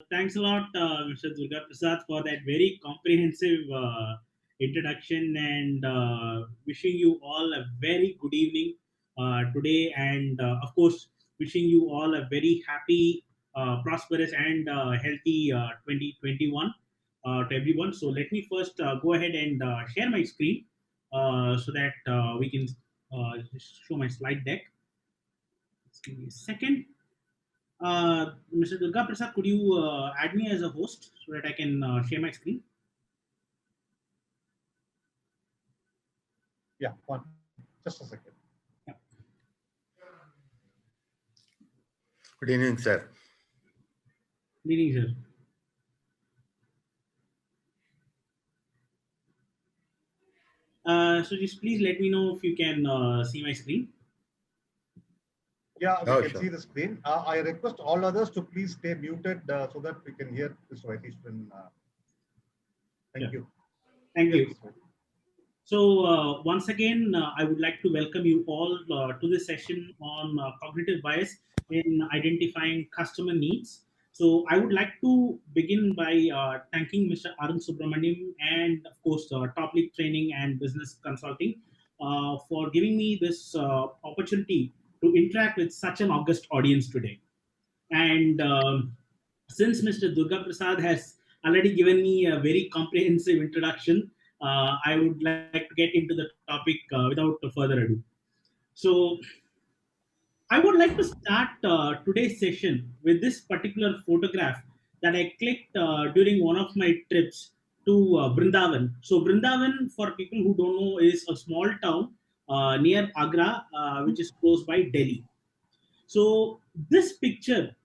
Thanks a lot, Mr. Durga Prasad, for that very comprehensive introduction and wishing you all a very good evening today. And of course, wishing you all a very happy, prosperous, and healthy 2021 to everyone. So, let me first go ahead and share my screen so that we can just show my slide deck. Just give me a second. Mr. Durga Prasad, could you add me as a host so that I can share my screen? Yeah, one. Just a second. Yeah. Good evening, sir. Good evening, sir. So just please let me know if you can see my screen. Yeah, we Oh, can sure. see the screen. I request all others to please stay muted so that we can hear Mr. Vaishishwan. Thank Sure. you. Thank Yes, you. Mr. Vaishishwan. So once again, I would like to welcome you all to this session on cognitive bias in identifying customer needs. So I would like to begin by thanking Mr. Arun Subramaniam and of course TopLeague Training and Business Consulting for giving me this opportunity to interact with such an august audience today. And since Mr. Durga Prasad has already given me a very comprehensive introduction, I would like to get into the topic without further ado. So, I would like to start today's session with this particular photograph that I clicked during one of my trips to Vrindavan. So, Vrindavan, for people who don't know, is a small town near Agra, which is close by Delhi. So, this picture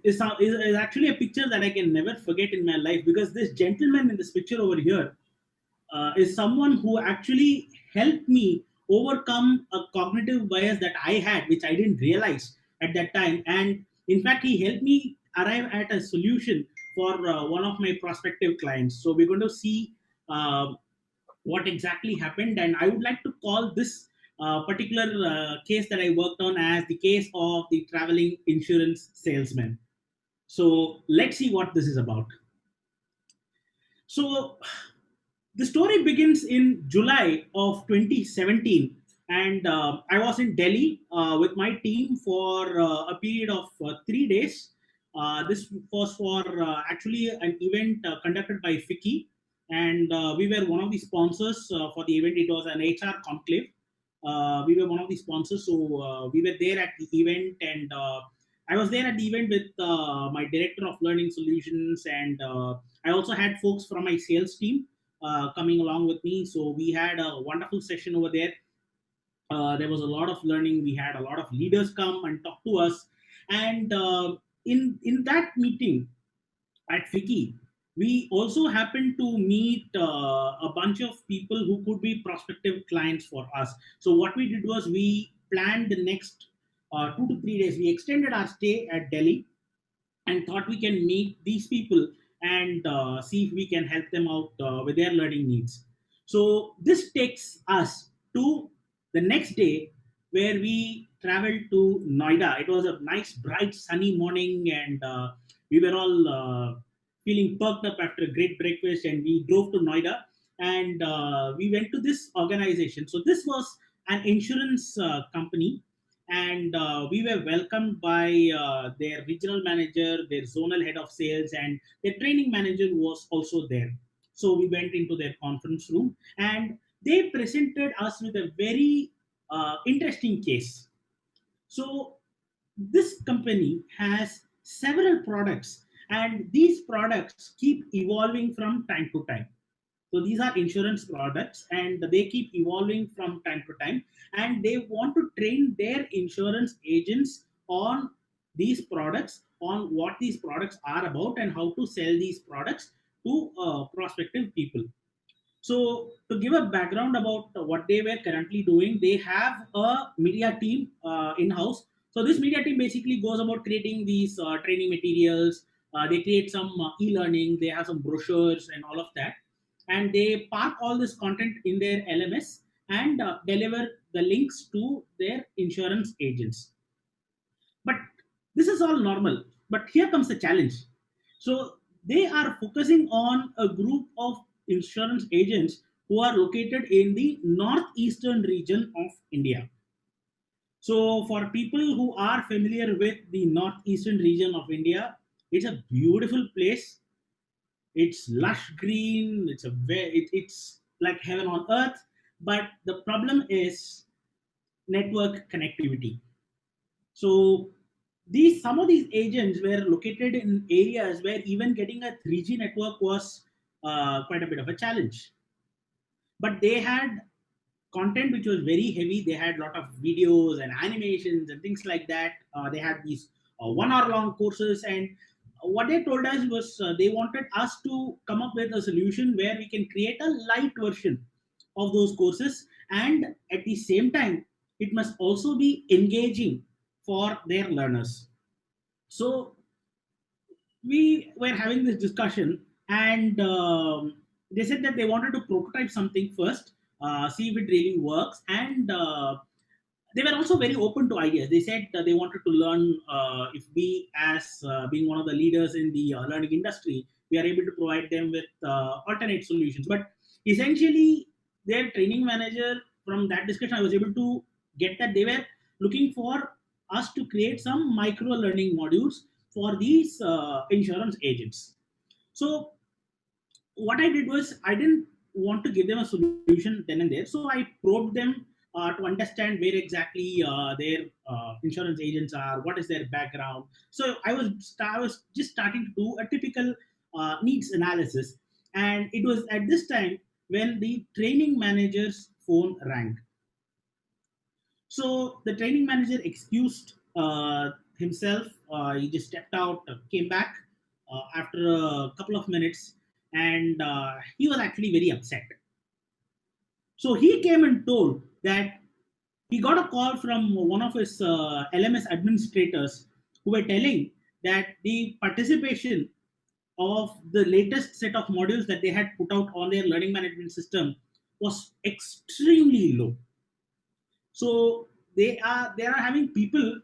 is actually a picture that I can never forget in my life because this gentleman in this picture over here is someone who actually helped me overcome a cognitive bias that I had, which I didn't realize at that time. And in fact, he helped me arrive at a solution for one of my prospective clients. So we're going to see what exactly happened. And I would like to call this particular case that I worked on as the case of the traveling insurance salesman. So let's see what this is about. So the story begins in July of 2017, and I was in Delhi with my team for a period of 3 days. This was for actually an event conducted by FICCI, and we were one of the sponsors for the event. It was an HR conclave. We were one of the sponsors, so we were there at the event, and I was there at the event with my director of learning solutions, and I also had folks from my sales team coming along with me. So we had a wonderful session over there. There was a lot of learning. We had a lot of leaders come and talk to us, and in that meeting at FICCI, we also happened to meet a bunch of people who could be prospective clients for us. So what we did was we planned the next 2 to 3 days. We extended our stay at Delhi and thought we can meet these people and see if we can help them out with their learning needs. So this takes us to the next day where we traveled to Noida. It was a nice, bright, sunny morning, and we were all feeling perked up after a great breakfast. And we drove to Noida and we went to this organization. So this was an insurance company, and we were welcomed by their regional manager, their zonal head of sales, and their training manager was also there. So we went into their conference room, and they presented us with a very interesting case. So this company has several products, and these products keep evolving from time to time. So these are insurance products and they keep evolving from time to time. And they want to train their insurance agents on these products, on what these products are about, and how to sell these products to prospective people. So, to give a background about what they were currently doing, they have a media team in house. So, this media team basically goes about creating these training materials. They create some e learning, they have some brochures and all of that. And they park all this content in their LMS and deliver the links to their insurance agents. But this is all normal. But here comes the challenge. So they are focusing on a group of insurance agents who are located in the northeastern region of India. So for people who are familiar with the northeastern region of India, it's a beautiful place. It's lush green. It's like heaven on earth. But the problem is network connectivity. So these some of these agents were located in areas where even getting a 3G network was quite a bit of a challenge. But they had content which was very heavy. They had a lot of videos and animations and things like that. They had these 1 hour long courses, and what they told us was they wanted us to come up with a solution where we can create a light version of those courses, and at the same time it must also be engaging for their learners. So we were having this discussion, and they said that they wanted to prototype something first, see if it really works, and they were also very open to ideas. They said that they wanted to learn if we, as being one of the leaders in the learning industry, we are able to provide them with alternate solutions. But essentially, their training manager, from that discussion, I was able to get that they were looking for us to create some micro learning modules for these insurance agents. So what I did was I didn't want to give them a solution then and there. So I probed them to understand where exactly their insurance agents are, what is their background. So I was just starting to do a typical needs analysis, and it was at this time when the training manager's phone rang. So the training manager excused himself. He just stepped out, came back after a couple of minutes, and he was actually very upset. So he came and told that he got a call from one of his LMS administrators who were telling that the participation of the latest set of modules that they had put out on their learning management system was extremely low. So they are having people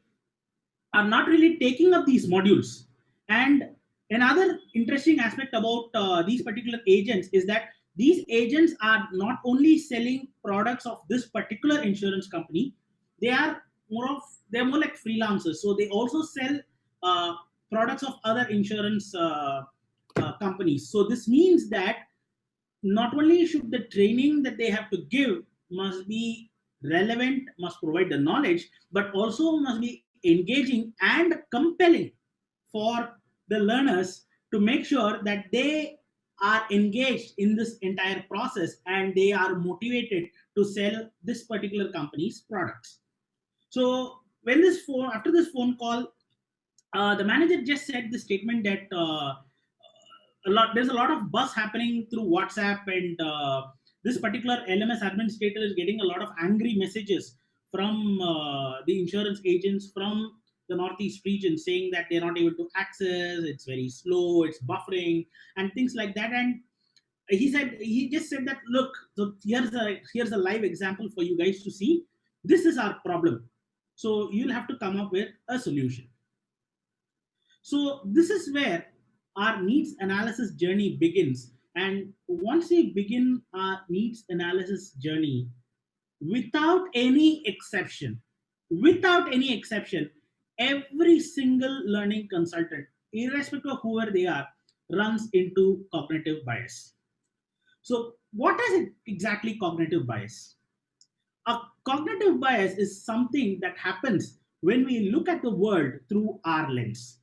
are not really taking up these modules. And another interesting aspect about these particular agents is that these agents are not only selling products of this particular insurance company, they are they're more like freelancers. So they also sell uh, products of other insurance companies. So this means that not only should the training that they have to give must be relevant, must provide the knowledge, but also must be engaging and compelling for the learners, to make sure that they are engaged in this entire process and they are motivated to sell this particular company's products. So when this phone after this phone call, the manager just said the statement that there's a lot of buzz happening through WhatsApp, and this particular LMS administrator is getting a lot of angry messages from the insurance agents from the northeast region, saying that they're not able to access, it's very slow, it's buffering and things like that. And he just said that, look, so here's a live example for you guys to see. This is our problem, so you'll have to come up with a solution. So this is where our needs analysis journey begins. And once we begin our needs analysis journey, without any exception, without any exception, every single learning consultant, irrespective of whoever they are, runs into cognitive bias. So what is it exactly cognitive bias? A cognitive bias is something that happens when we look at the world through our lens.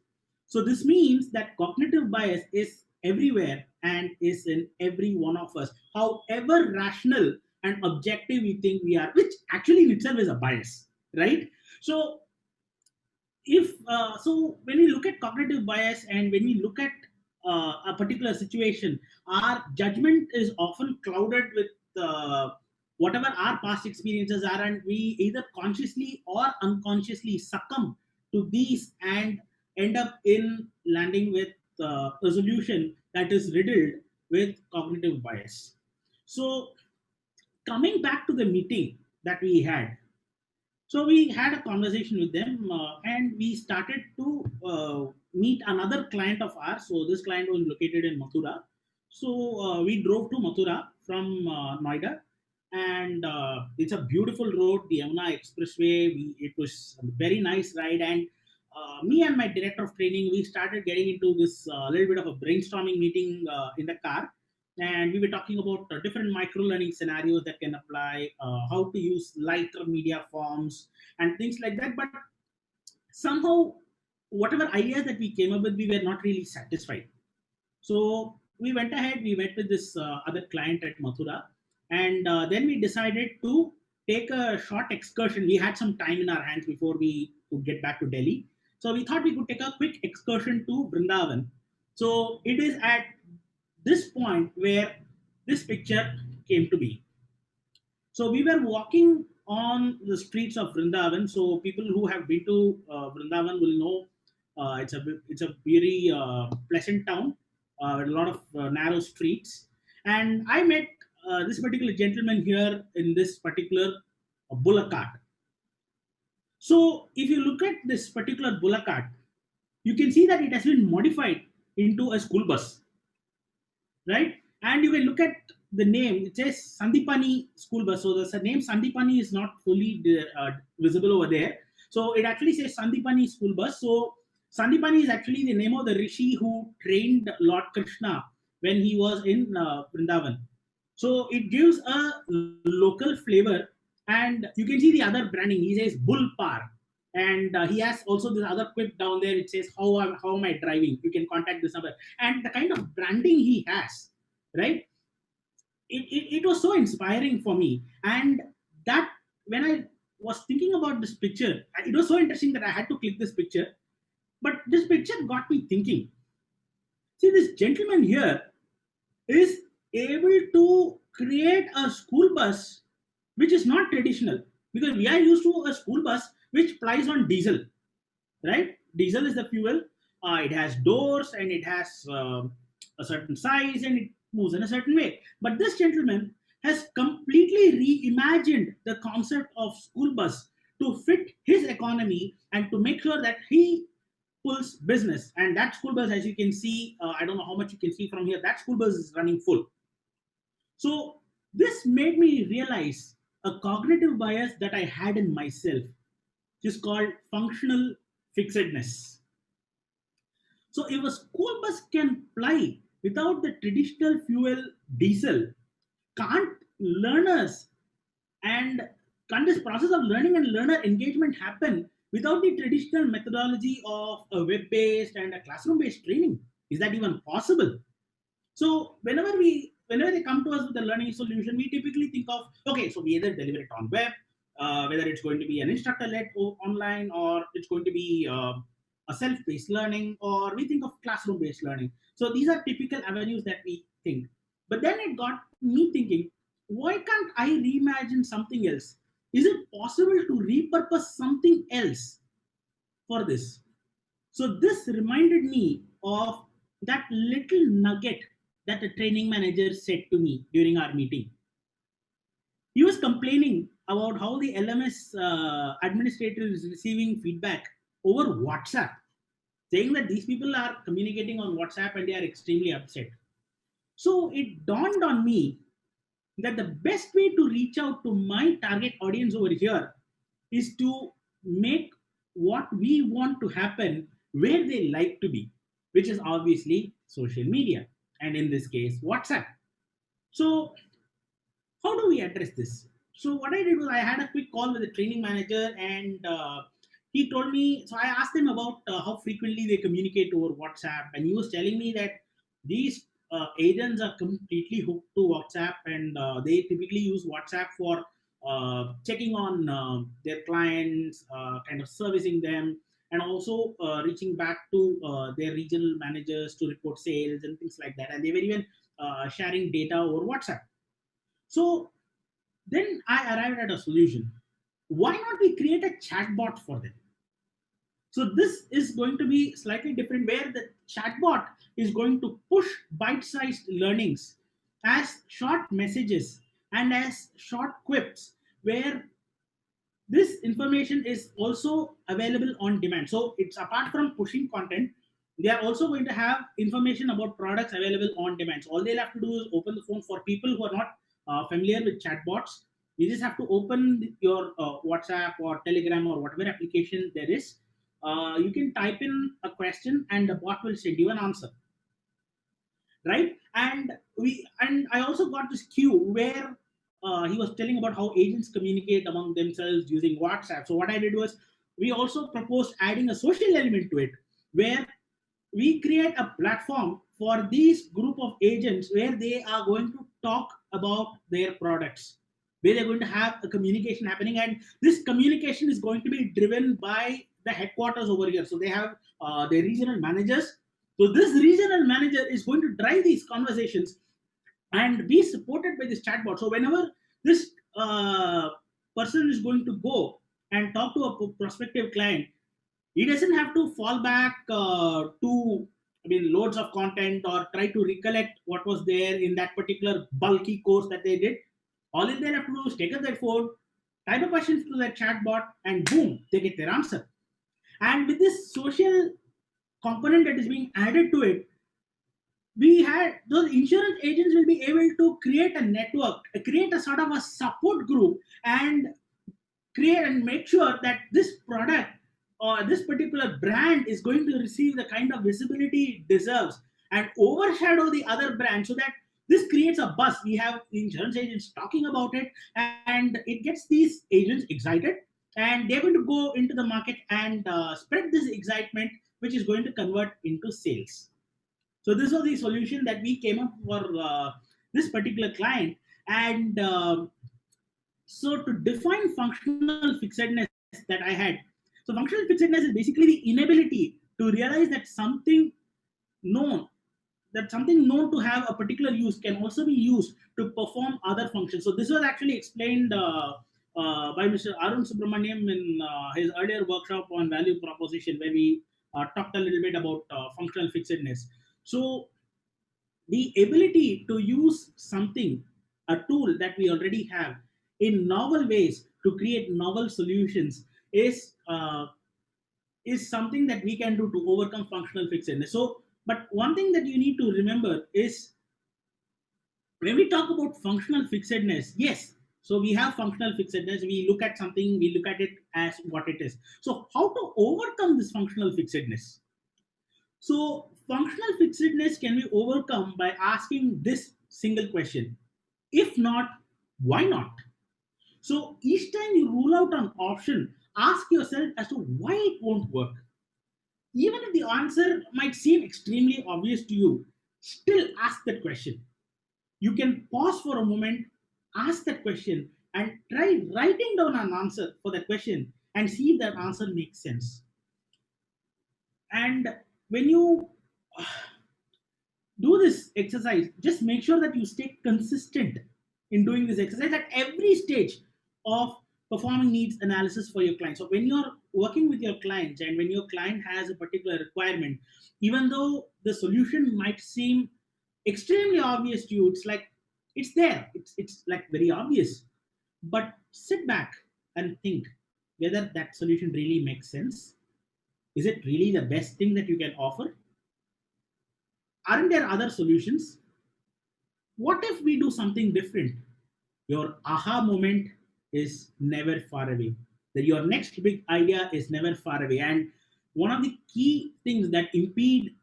So this means that cognitive bias is everywhere and is in every one of us, however rational and objective we think we are, which actually in itself is a bias, right? So if so when we look at cognitive bias and when we look at a particular situation, our judgment is often clouded with whatever our past experiences are, and we either consciously or unconsciously succumb to these and end up in landing with a solution that is riddled with cognitive bias. So coming back to the meeting that we had, so we had a conversation with them, and we started to meet another client of ours. So this client was located in Mathura. So we drove to Mathura from Noida, and it's a beautiful road, the Yamuna Expressway. It was a very nice ride, and me and my director of training, we started getting into this little bit of a brainstorming meeting in the car, and we were talking about different micro learning scenarios that can apply, how to use lighter media forms and things like that. But somehow, whatever ideas that we came up with, we were not really satisfied. So we went ahead, we met with this other client at Mathura, and then we decided to take a short excursion. We had some time in our hands before we could get back to Delhi. So we thought we could take a quick excursion to Vrindavan. So it is at this point where this picture came to be. So we were walking on the streets of Vrindavan. So people who have been to Vrindavan will know it's a very pleasant town, with a lot of narrow streets. And I met this particular gentleman here in this particular bullock cart. So if you look at this particular bullock cart, you can see that it has been modified into a school bus, right? And you can look at the name. It says Sandipani School Bus. So the name Sandipani is not fully visible over there. So it actually says Sandipani School Bus. So Sandipani is actually the name of the rishi who trained Lord Krishna when he was in Vrindavan. So it gives a local flavor, and you can see the other branding. He says Bull Par, and he has also this other quip down there. It says how am I driving? You can contact this number, and the kind of branding he has, right? It was so inspiring for me, and that when I was thinking about this picture, it was so interesting that I had to click this picture. But this picture got me thinking. See, this gentleman here is able to create a school bus which is not traditional, because we are used to a school bus which plies on diesel, right? Diesel is the fuel. It has doors, and it has a certain size, and it moves in a certain way. But this gentleman has completely reimagined the concept of school bus to fit his economy and to make sure that he pulls business. And that school bus, as you can see, I don't know how much you can see from here, that school bus is running full. So this made me realize a cognitive bias that I had in myself, which is called functional fixedness. So if a school bus can ply without the traditional fuel diesel, can't learners and can this process of learning and learner engagement happen without the traditional methodology of a web-based and a classroom-based training? Is that even possible? So whenever they come to us with a learning solution, we typically think of, okay, so we either deliver it on web, whether it's going to be an instructor-led online, or it's going to be a self-paced learning, or we think of classroom-based learning. So these are typical avenues that we think. But then it got me thinking, why can't I reimagine something else? Is it possible to repurpose something else for this? So this reminded me of that little nugget that a training manager said to me during our meeting. He was complaining about how the LMS administrator is receiving feedback over WhatsApp, saying that these people are communicating on WhatsApp and they are extremely upset. So it dawned on me that the best way to reach out to my target audience over here is to make what we want to happen where they like to be, which is obviously social media, and in this case, WhatsApp. So, how do we address this? So, what I did was I had a quick call with the training manager, and he told me. So, I asked him about how frequently they communicate over WhatsApp, and he was telling me that these agents are completely hooked to WhatsApp, and they typically use WhatsApp for checking on their clients, kind of servicing them, and also reaching back to their regional managers to report sales and things like that. And they were even sharing data over WhatsApp. So then I arrived at a solution. Why not we create a chatbot for them? So this is going to be slightly different, where the chatbot is going to push bite-sized learnings as short messages and as short quips, where this information is also available on demand. So it's apart from pushing content, They are also going to have information about products available on demand. So all they'll have to do is open the phone. For people who are not familiar with chatbots, you just have to open your WhatsApp or Telegram or whatever application there is. You can type in a question and the bot will send you an answer, right? And I also got this cue where he was telling about how agents communicate among themselves using WhatsApp. So what I did was, we also proposed adding a social element to it, where we create a platform for these group of agents where they are going to talk about their products, where they're going to have a communication happening, and this communication is going to be driven by the headquarters over here. So they have their regional managers. So this regional manager is going to drive these conversations and be supported by this chatbot. So whenever this person is going to go and talk to a prospective client, he doesn't have to fall back to, I mean, loads of content or try to recollect what was there in that particular bulky course that they did. All they have to do is take up their phone, type a question to their chatbot, and boom, they get their answer. And with this social component that is being added to it, we had those insurance agents will be able to create a network, create a sort of a support group, and create and make sure that this product or this particular brand is going to receive the kind of visibility it deserves and overshadow the other brand, so that this creates a buzz. We have insurance agents talking about it, and it gets these agents excited, and they're going to go into the market and spread this excitement, which is going to convert into sales. So this was the solution that we came up for this particular client. And so to define functional fixedness that I had, so functional fixedness is basically the inability to realize that known something known to have a particular use can also be used to perform other functions. So this was actually explained by Mr. Arun Subramaniam in his earlier workshop on value proposition, where we talked a little bit about functional fixedness. So the ability to use something, a tool that we already have, in novel ways to create novel solutions is something that we can do to overcome functional fixedness. So, but one thing that you need to remember is, when we talk about functional fixedness, yes, so we have functional fixedness. We look at something, we look at it as what it is. So, how to overcome this functional fixedness? So, functional fixedness can be overcome by asking this single question: if not, why not? So, each time you rule out an option, ask yourself as to why it won't work. Even if the answer might seem extremely obvious to you, still ask that question. You can pause for a moment, ask that question, and try writing down an answer for that question and see if that answer makes sense. And when you do this exercise, just make sure that you stay consistent in doing this exercise at every stage of performing needs analysis for your client. So when you're working with your clients and when your client has a particular requirement, even though the solution might seem extremely obvious to you, it's like it's there, it's like very obvious. But sit back and think whether that solution really makes sense. Is it really the best thing that you can offer? Aren't there other solutions? What if we do something different? Your aha moment is never far away. That your next big idea is never far away. And one of the key things that impede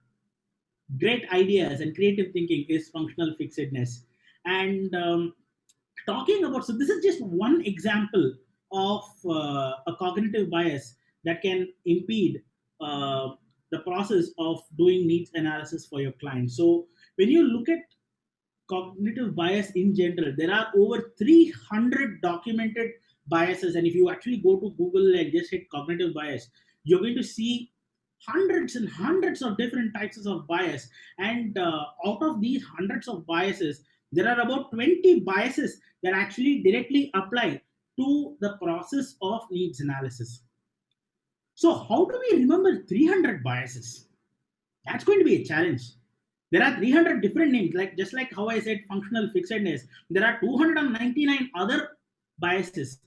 great ideas and creative thinking is functional fixedness. And talking about, so this is just one example of a cognitive bias that can impede uh, the process of doing needs analysis for your client. So when you look at cognitive bias in general, there are over 300 documented biases. And if you actually go to Google and just hit cognitive bias, you're going to see hundreds and hundreds of different types of bias. And out of these hundreds of biases, there are about 20 biases that actually directly apply to the process of needs analysis. So, how do we remember 300 biases? That's going to be a challenge. There are 300 different names, like just like how I said functional fixedness, there are 299 other biases.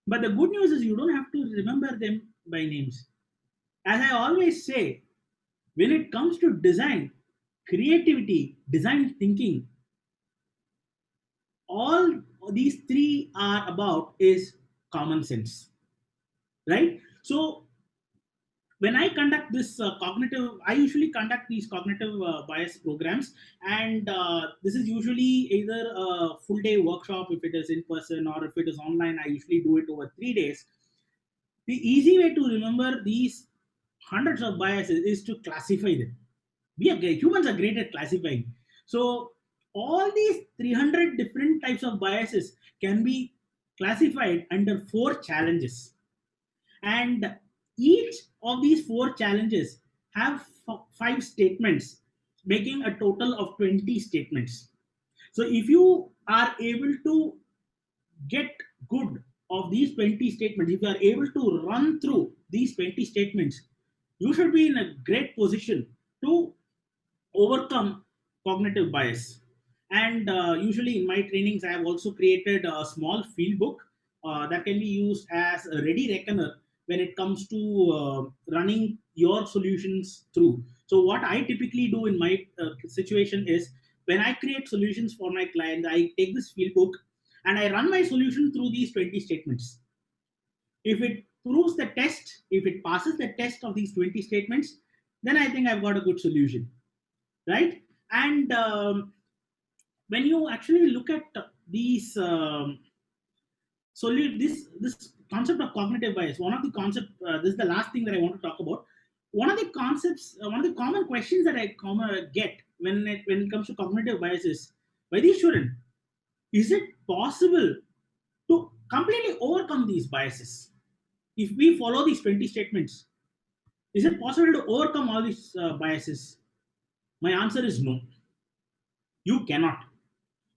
But the good news is you don't have to remember them by names. As I always say, When it comes to design, creativity, design thinking, all these three are about is common sense, right? So when I conduct this I usually conduct these cognitive bias programs, and this is usually either a full day workshop if it is in person, or if it is online, I usually do it over 3 days. The easy way to remember these hundreds of biases is to classify them. Humans are great at classifying. So all these 300 different types of biases can be classified under four challenges, and each of these four challenges have five statements, making a total of 20 statements. So if you are able to get good of these 20 statements, if you are able to run through these 20 statements, you should be in a great position to overcome cognitive bias. And usually in my trainings, I have also created a small field book that can be used as a ready reckoner when it comes to running your solutions through. So what I typically do in my situation is, when I create solutions for my clients, I take this field book and I run my solution through these 20 statements. If it proves the test, if it passes the test of these 20 statements, then I think I've got a good solution, right? And when you actually look at these this concept of cognitive bias, one of the concept this is the last thing that I want to talk about. One of the concepts, one of the common questions that I get when it comes to cognitive bias is, Vaidishwaran, is it possible to completely overcome these biases if we follow these 20 statements? Is it possible to overcome all these biases? My answer is no. You cannot.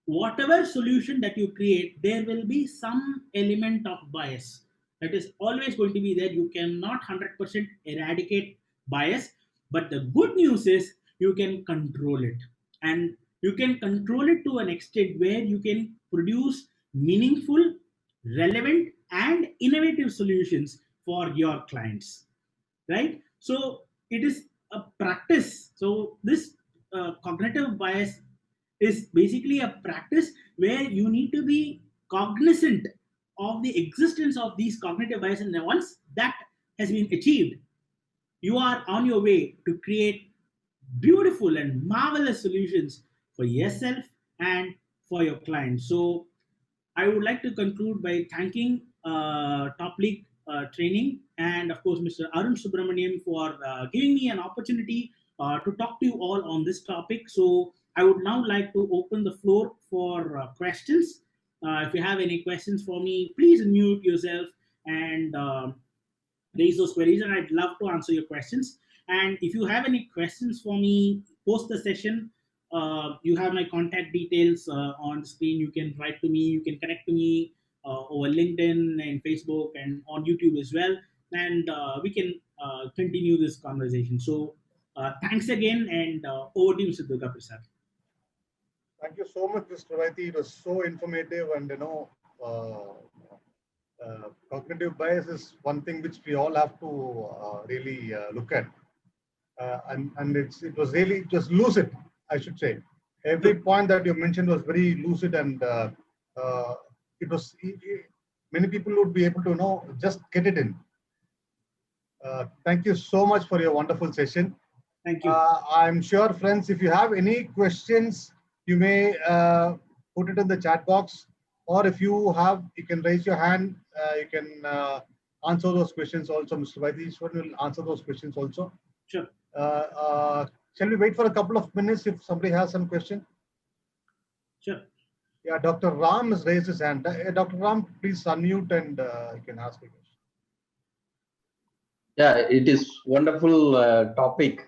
Whatever solution that you create, there will be some element of bias that is always going to be there. You cannot 100% eradicate bias, but the good news is you can control it, and you can control it to an extent where you can produce meaningful, relevant, and innovative solutions for your clients, right? So it is a practice. So this cognitive bias is basically a practice where you need to be cognizant of the existence of these cognitive bias, and once that has been achieved, you are on your way to create beautiful and marvelous solutions for yourself and for your clients. So I would like to conclude by thanking Top League Training and, of course, Mr. Arun Subramaniam for giving me an opportunity to talk to you all on this topic. So I would now like to open the floor for questions. If you have any questions for me, please mute yourself and raise those queries, and I'd love to answer your questions. And if you have any questions for me post the session, you have my contact details on the screen. You can write to me, you can connect to me over LinkedIn and Facebook and on YouTube as well. And we can continue this conversation. So thanks again, and over to you, Mr. Durga Prasad. Thank you so much, Mr. Vaiti. It was so informative, and cognitive bias is one thing which we all have to really look at, and it was really just lucid, I should say. Every point that you mentioned was very lucid, and uh, it was many people would be able to just get it in. Thank you so much for your wonderful session. Thank you. I'm sure, friends, if you have any questions, you may put it in the chat box, or if you can raise your hand. You can answer those questions also. Mr. Vaidishwaran will answer those questions also. Sure. Shall we wait for a couple of minutes if somebody has some question? Sure. Yeah, Dr. Ram has raised his hand. Dr. Ram, please unmute and you can ask a question. Yeah, it is wonderful topic,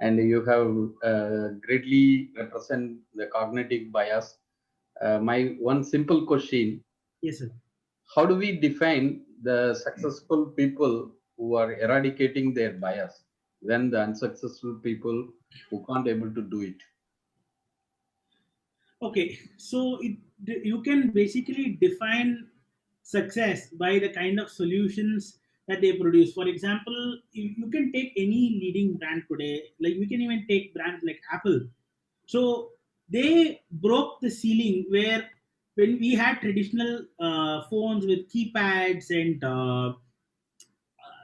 and you have greatly represent the cognitive bias. My one simple question: Yes, sir. how do we define the successful people who are eradicating their bias when the unsuccessful people who can't able to do it? Okay, so you can basically define success by the kind of solutions that they produce. For example, you can take any leading brand today, like we can even take brands like Apple. So they broke the ceiling where when we had traditional phones with keypads and I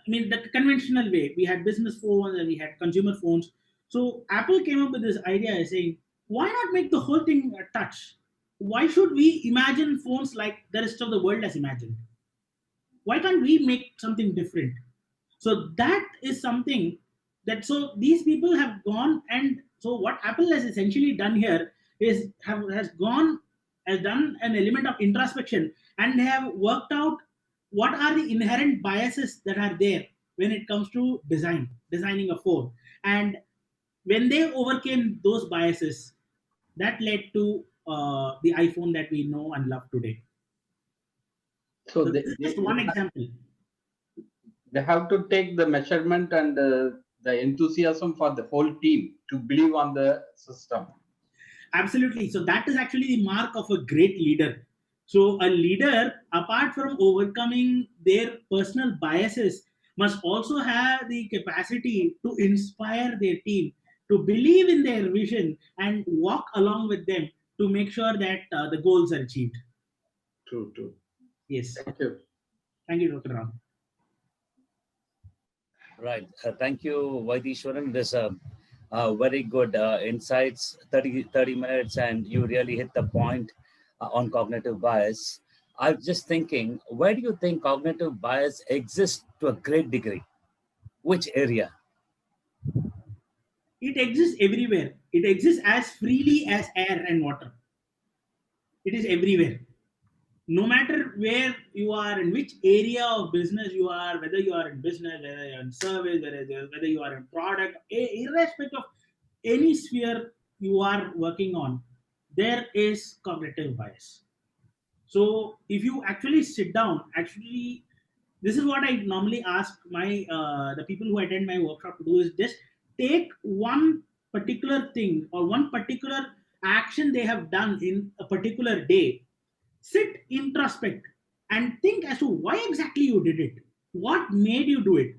mean, the conventional way, we had business phones and we had consumer phones. So Apple came up with this idea saying, why not make the whole thing a touch? Why should we imagine phones like the rest of the world has imagined? Why can't we make something different? So that is something that, so these people have gone, and so what Apple has essentially done here is has done an element of introspection, and they have worked out what are the inherent biases that are there when it comes to designing a phone. And when they overcame those biases, that led to the iPhone that we know and love today. So So this is just one example. they have to take the measurement and the enthusiasm for the whole team to believe on the system. Absolutely. So that is actually the mark of a great leader. So a leader, apart from overcoming their personal biases, must also have the capacity to inspire their team, to believe in their vision, and walk along with them to make sure that the goals are achieved. True, true. Yes. Thank you. Thank you, Dr. Ram. Right. Thank you, Vaidishwaran. This very good insights, 30 minutes, and you really hit the point on cognitive bias. I was just thinking, where do you think cognitive bias exists to a great degree? Which area? It exists everywhere. It exists as freely as air and water. It is everywhere. No matter where you are, in which area of business you are, whether you are in business, whether you're in service, whether you are in product, irrespective of any sphere you are working on, there is cognitive bias. So if you actually sit down, actually, this is what I normally ask my the people who attend my workshop to do, is just take one particular thing or one particular action they have done in a particular day, sit, introspect, and think as to why exactly you did it. What made you do it?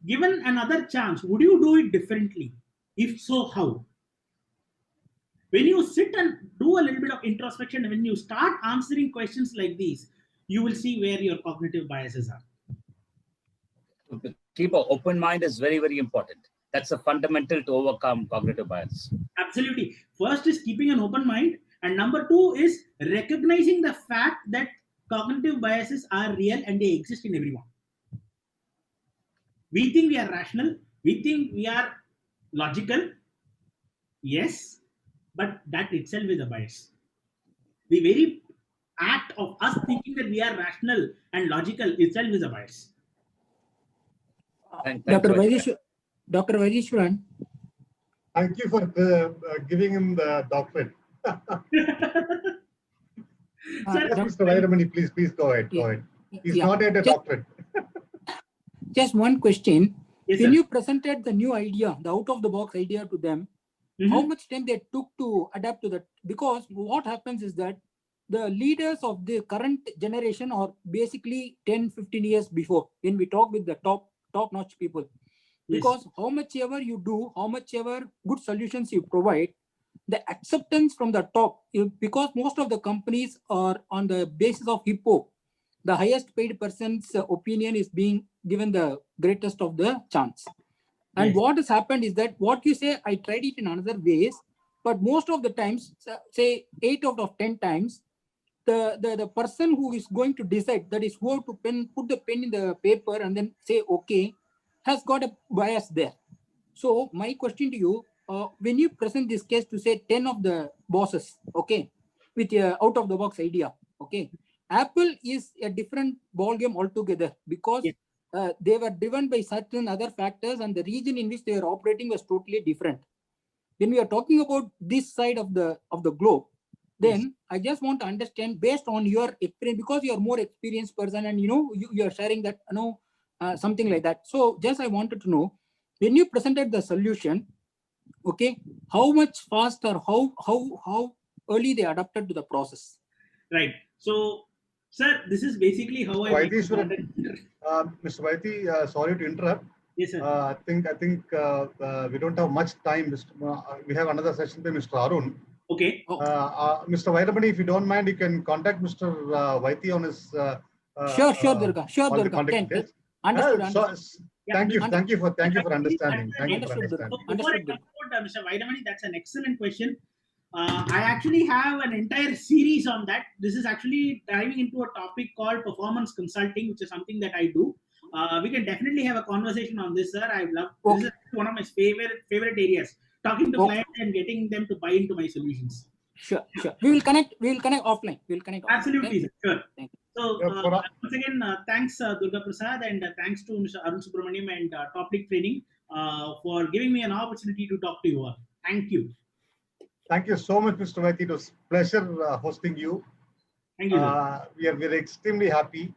Given another chance, would you do it differently? If so, how? When you sit and do a little bit of introspection, when you start answering questions like these, you will see where your cognitive biases are. To keep an open mind is very, very important. That's a fundamental to overcome cognitive bias. Absolutely. First is keeping an open mind, and number two is recognizing the fact that cognitive biases are real and they exist in everyone. We think we are rational, we think we are logical, yes, but that itself is a bias. The very act of us thinking that we are rational and logical itself is a bias. Thanks, Dr. Vaidishwaran, Thank you for giving him the doctorate. Sir, Yes, Mr. Vairamani, please go ahead. Go ahead. He's not yet a doctorate. just one question. yes, When sir. you presented the new idea, the out-of-the-box idea to them, how much time they took to adapt to that? Because what happens is that the leaders of the current generation are basically 10, 15 years before when we talk with the top-notch people. Because how much ever you do, how much ever good solutions you provide, the acceptance from the top, because most of the companies are on the basis of hippo, the highest paid person's opinion is being given the greatest of the chance. And what has happened is that what you say, I tried it in another ways, but most of the times, say 8 out of 10 times, the person who is going to decide, that is who to put the pen in the paper and then say, okay, has got a bias there. So my question to you, when you present this case to say 10 of the bosses, okay, with a out of the box idea, okay, Apple is a different ballgame altogether because they were driven by certain other factors and the region in which they were operating was totally different. When we are talking about this side of the globe, then I just want to understand based on your experience, because you are more experienced person and you are sharing that, something like that. So just I wanted to know, when you presented the solution, okay, how much faster, how early they adapted to the process? Right. So Sir, this is basically how I make Vaidishwaran, content. Mr. Vaiti, sorry to interrupt. Yes, sir. I think we don't have much time. We have another session by Mr. Arun. Okay. Mr. Vairamani, if you don't mind, you can contact Mr. Vaiti on his Sure, Durga. Sure, all the Durga. contact details. Understood. Yeah, Thank you because- for understanding. Thank you for Understood, understanding. So before I Understood. conclude, Mr. Vaidamani, that's an excellent question. I actually have an entire series on that. This is actually diving into a topic called performance consulting, which is something that I do. We can definitely have a conversation on this, sir. I love Okay. this is one of my favorite areas. Talking to Okay. clients and getting them to buy into my solutions. Sure. We will connect offline. Absolutely, Thank sure. Thank you. So Yeah, once again, thanks Durga Prasad, and thanks to Mr. Arun Subramaniam and TopLeague Training for giving me an opportunity to talk to you all. Thank you. Thank you so much, Mr. Vaiti. It was a pleasure hosting you. Thank you, sir. We are extremely happy